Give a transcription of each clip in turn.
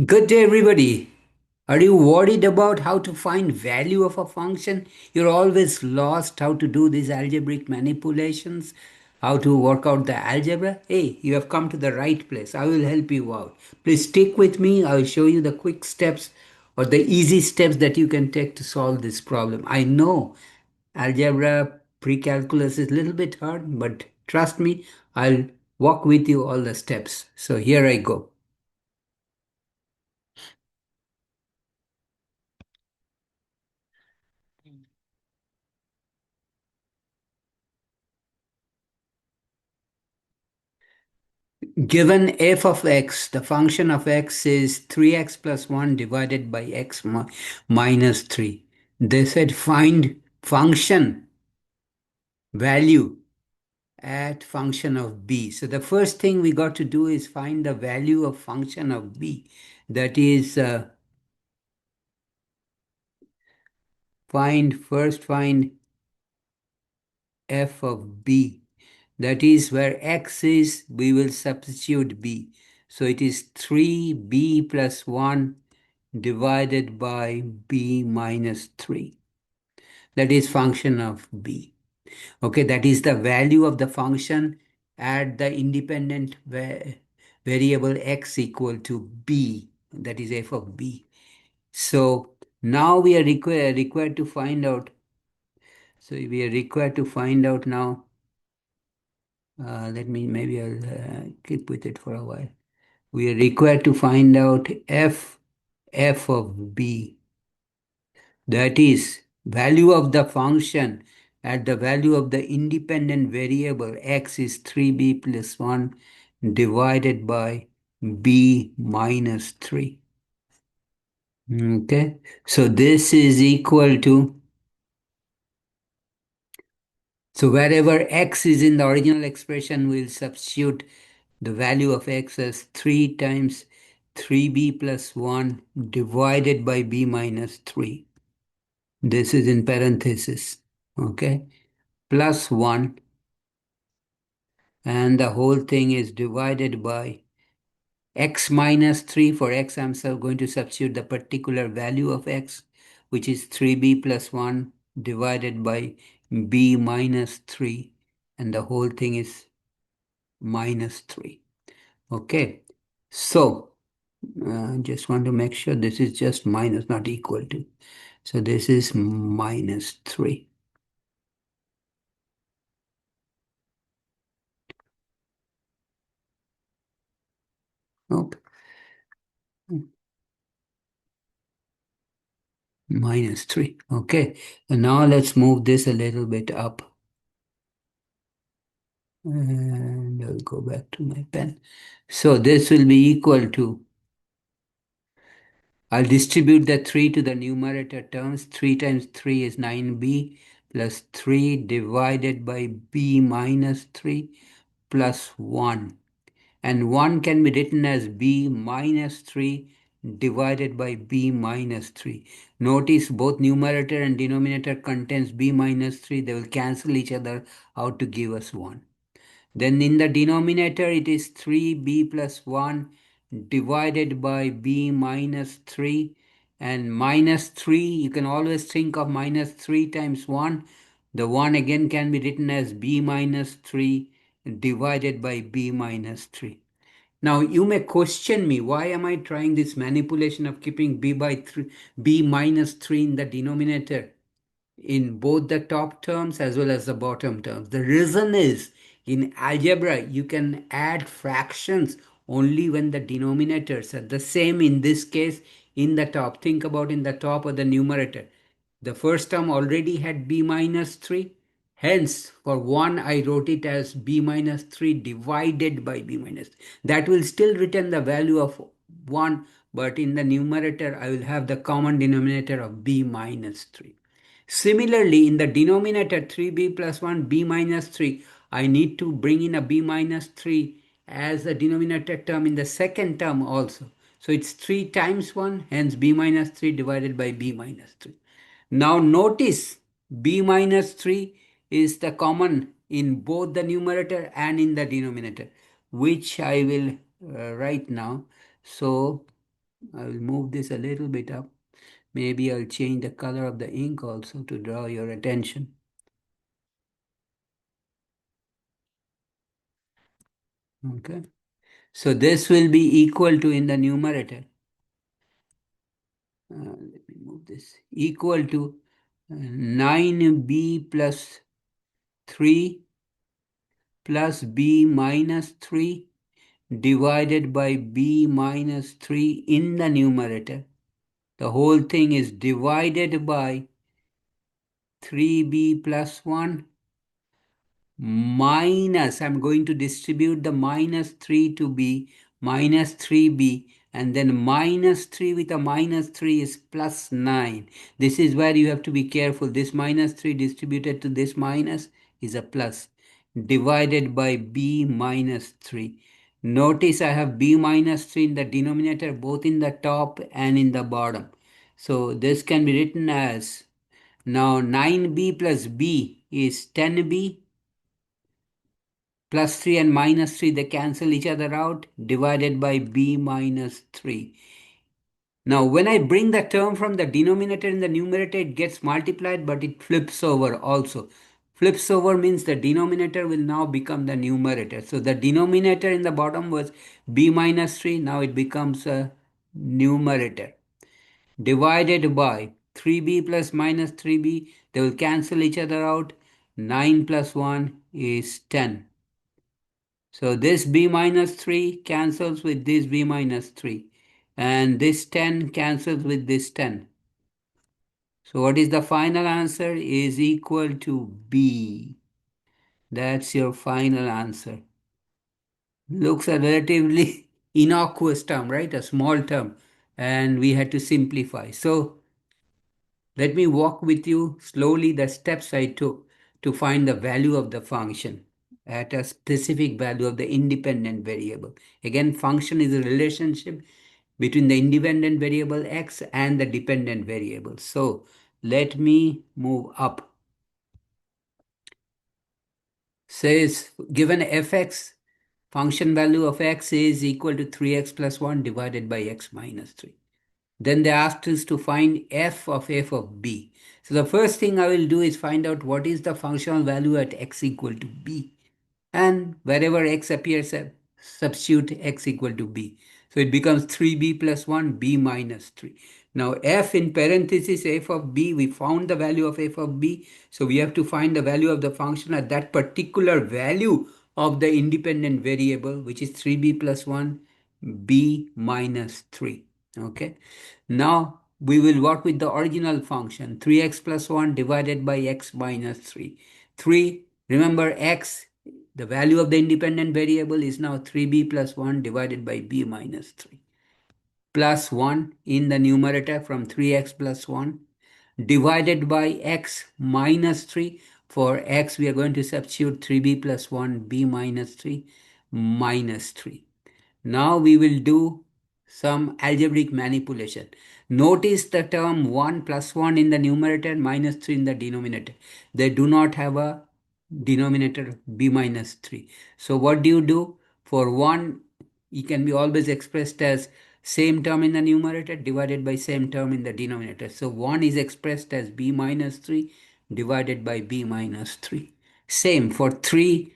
Good day, everybody. Are you worried about how to find value of a function? You're always lost how to do these algebraic manipulations, how to work out the algebra. Hey, you have come to the right place. I will help you out. Please stick with me. I will show you the quick steps or the easy steps that you can take to solve this problem. I know algebra pre-calculus is a little bit hard, but trust me, I'll walk with you all the steps. So here I go. Given f of x, the function of x is 3x plus 1 divided by x minus 3. They said find function value at function of b. So the first thing we got to do is find the value of function of b. That is, find f of b. That is where x is, we will substitute b. So it is 3b plus 1 divided by b minus 3. That is function of b. Okay, that is the value of the function at the independent variable x equal to b. That is f of b. So now we are required to find out. So we are required to find out now. Let me, maybe I'll keep with it for a while. We are required to find out f of b. That is value of the function at the value of the independent variable x is 3b plus 1 divided by b minus 3. Okay, so this is equal to, so wherever x is in the original expression, we'll substitute the value of x as 3 times 3b plus 1 divided by b minus 3. This is in parenthesis, okay, plus 1, and the whole thing is divided by x minus 3. For x, I'm going to substitute the particular value of x, which is 3b plus 1 divided by b minus 3, and the whole thing is minus 3. Okay, so just want to make sure this is just minus, not equal to. So this is minus 3. Okay. Minus 3. Okay. And now let's move this a little bit up. And I'll go back to my pen. So this will be equal to, I'll distribute the 3 to the numerator terms. 3 times 3 is 9b plus 3 divided by b minus 3 plus 1. And 1 can be written as b minus 3 divided by b minus 3. Notice both numerator and denominator contains b minus 3. They will cancel each other out to give us 1. Then in the denominator it is 3b plus 1 divided by b minus 3, and minus 3, you can always think of minus 3 times 1. The 1 again can be written as b minus 3 divided by b minus 3. Now you may question me, why am I trying this manipulation of keeping b minus 3 in the denominator in both the top terms as well as the bottom terms? The reason is, in algebra you can add fractions only when the denominators are the same. In this case, in the top, think about in the top of the numerator, the first term already had b minus 3. Hence, for 1, I wrote it as b minus 3 divided by b minus 3. That will still return the value of 1, but in the numerator, I will have the common denominator of b minus 3. Similarly, in the denominator 3b plus 1, b minus 3, I need to bring in a b minus 3 as a denominator term in the second term also. So it's 3 times 1, hence b minus 3 divided by b minus 3. Now notice b minus 3 is the common in both the numerator and in the denominator, which I will write now. So I will move this a little bit up. Maybe I'll change the color of the ink also to draw your attention. Okay. So this will be equal to in the numerator. Let me move this. Equal to 9b plus 3 plus b minus 3 divided by b minus 3 in the numerator. The whole thing is divided by 3b plus 1 minus, I'm going to distribute the minus 3 to b, minus 3b, and then minus 3 with a minus 3 is plus 9. This is where you have to be careful. This minus 3 distributed to this minus is a plus, divided by b minus 3. Notice I have b minus 3 in the denominator, both in the top and in the bottom. So this can be written as, now 9b plus b is 10b, plus 3 and minus 3, they cancel each other out, divided by b minus 3. Now, when I bring the term from the denominator in the numerator, it gets multiplied, but it flips over also. Flips over means the denominator will now become the numerator. So the denominator in the bottom was b minus 3. Now it becomes a numerator. Divided by 3b plus minus 3b. They will cancel each other out. 9 plus 1 is 10. So this b minus 3 cancels with this b minus 3. And this 10 cancels with this 10. So what is the final answer? Is equal to b. That's your final answer. Looks a relatively innocuous term, right? A small term. And we had to simplify. So let me walk with you slowly the steps I took to find the value of the function at a specific value of the independent variable. Again, function is a relationship between the independent variable x and the dependent variable. So let me move up. Says given fx, function value of x is equal to 3x plus 1 divided by x minus 3. Then they asked us to find f of b. So the first thing I will do is find out what is the functional value at x equal to b. And wherever x appears, substitute x equal to b. So it becomes 3b plus 1, b minus 3. Now f in parenthesis f of b, we found the value of f of b. So we have to find the value of the function at that particular value of the independent variable, which is 3b plus 1, b minus 3. Okay. Now we will work with the original function 3x plus 1 divided by x minus 3. 3, remember x, the value of the independent variable is now 3b plus 1 divided by b minus 3. Plus 1 in the numerator from 3x plus 1 divided by x minus 3. For x we are going to substitute 3b plus 1 b minus 3 minus 3. Now we will do some algebraic manipulation. Notice the term 1 plus 1 in the numerator, minus 3 in the denominator. They do not have a denominator b minus 3. So what do you do? For 1, it can be always expressed as same term in the numerator divided by same term in the denominator. So 1 is expressed as b minus 3 divided by b minus 3. Same for 3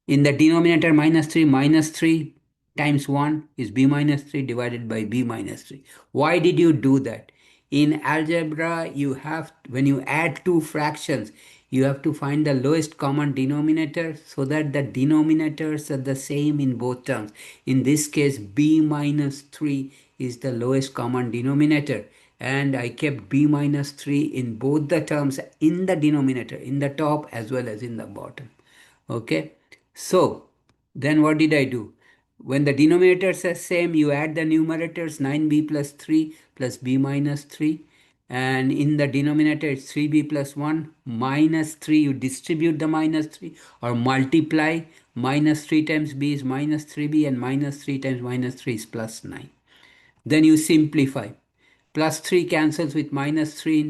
in the denominator, minus 3 times 1 is b minus 3 divided by b minus 3. Why did you do that? In algebra, you have, when you add two fractions, you have to find the lowest common denominator so that the denominators are the same in both terms. In this case, b minus 3 is the lowest common denominator. And I kept b minus 3 in both the terms in the denominator, in the top as well as in the bottom. Okay. So then what did I do? When the denominators are same, you add the numerators 9b plus 3 plus b minus 3. And in the denominator, it's 3b plus 1 minus 3. You distribute the minus 3 or multiply. Minus 3 times b is minus 3b and minus 3 times minus 3 is plus 9. Then you simplify. Plus 3 cancels with minus 3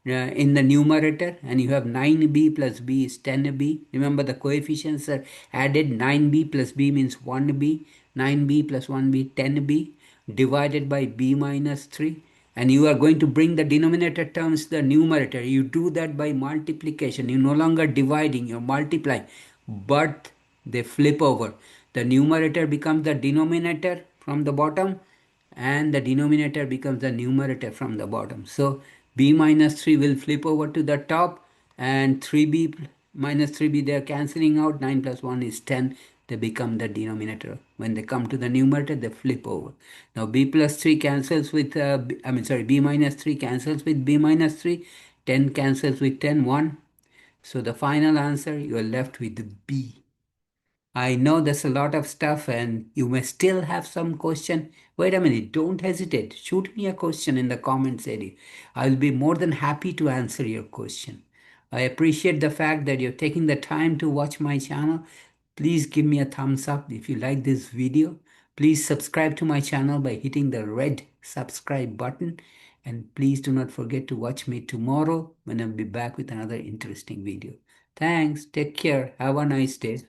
in the numerator, and you have 9b plus b is 10b. Remember the coefficients are added. 9b plus b means 1b. 9b plus 1b, 10b. divided by b minus 3, and you are going to bring the denominator terms to the numerator. You do that by multiplication. You're no longer dividing, you're multiplying, but they flip over. The numerator becomes the denominator from the bottom, and the denominator becomes the numerator from the bottom. So b minus 3 will flip over to the top, and 3b minus 3b, they are cancelling out. 9 plus 1 is 10. They become the denominator. When they come to the numerator, they flip over. Now b plus 3 cancels with b minus 3 cancels with b minus 3. 10 cancels with 10, 1. So the final answer, you are left with b. I know there's a lot of stuff and you may still have some question. Wait a minute, don't hesitate. Shoot me a question in the comments area. I'll be more than happy to answer your question. I appreciate the fact that you're taking the time to watch my channel. Please give me a thumbs up if you like this video. Please subscribe to my channel by hitting the red subscribe button. And please do not forget to watch me tomorrow when I'll be back with another interesting video. Thanks. Take care. Have a nice day.